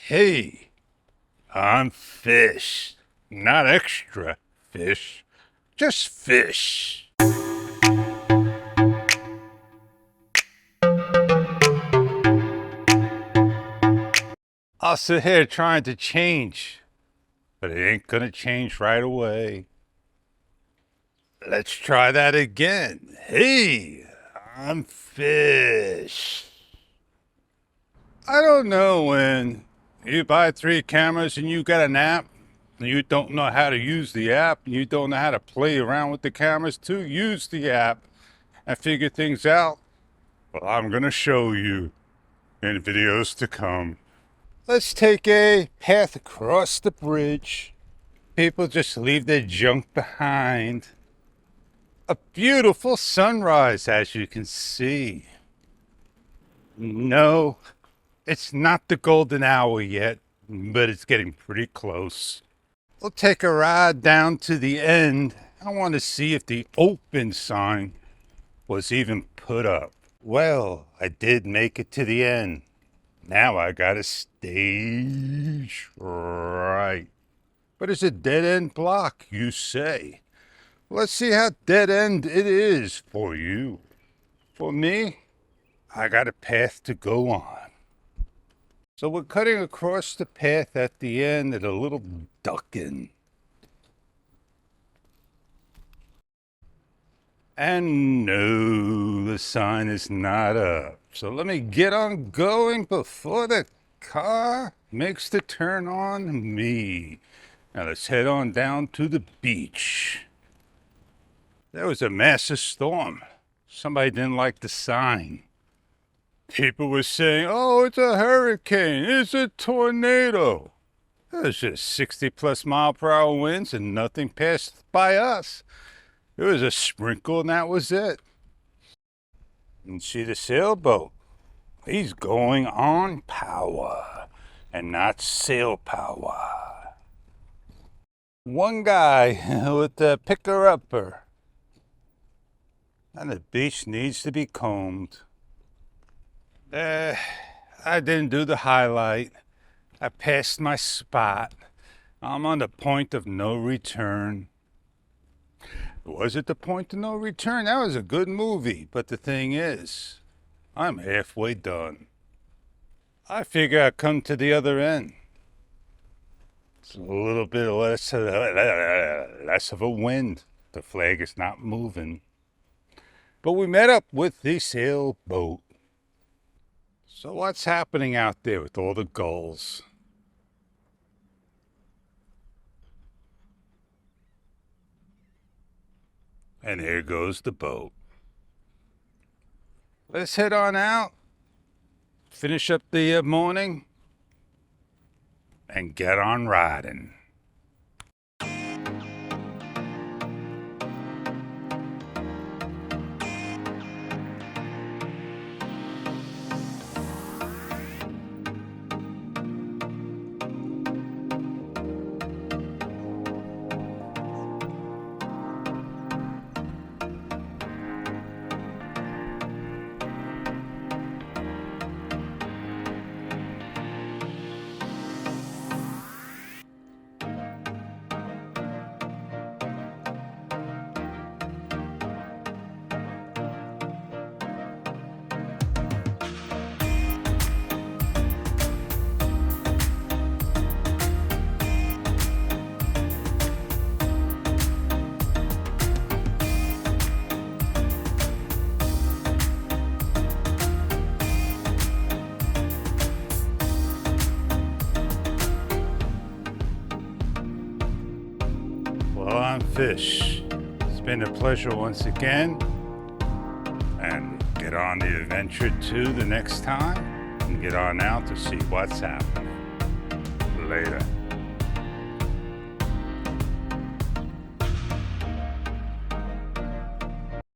Hey, I'm fish. Not extra fish, just fish. I'll sit here trying to change, but it ain't gonna change right away. Let's try that again. Hey, I'm fish. I don't know when you buy 3 cameras and you got an app, and you don't know how to use the app, and you don't know how to play around with the cameras to use the app and figure things out. Well, I'm gonna show you in videos to come. Let's take a path across the bridge. People just leave their junk behind. A beautiful sunrise, as you can see. No, it's not the golden hour yet, but it's getting pretty close. We'll take a ride down to the end. I want to see if the open sign was even put up. Well, I did make it to the end. Now I gotta stage right. But it's a dead-end block, you say. Let's see how dead-end it is for you. For me, I got a path to go on. So we're cutting across the path at the end at a little ducking. And no, the sign is not up. So let me get on going before the car makes the turn on me. Now let's head on down to the beach. There was a massive storm. Somebody didn't like the sign. People were saying, oh, it's a hurricane, it's a tornado. It was just 60+ mile-per-hour winds and nothing passed by us. It was a sprinkle and that was it. And see the sailboat. He's going on power and not sail power. One guy with the picker-upper. And the beach needs to be combed. I didn't do the highlight. I passed my spot. I'm on the point of no return. Was it the point of no return? That was a good movie, but the thing is, I'm halfway done. I figure I'd come to the other end. It's a little bit less of a wind. The flag is not moving. But we met up with the sailboat. So what's happening out there with all the gulls? And here goes the boat. Let's head on out, finish up the morning, and get on riding. Well, I'm Fish. It's been a pleasure once again. And get on the adventure too the next time. And get on out to see what's happening. Later.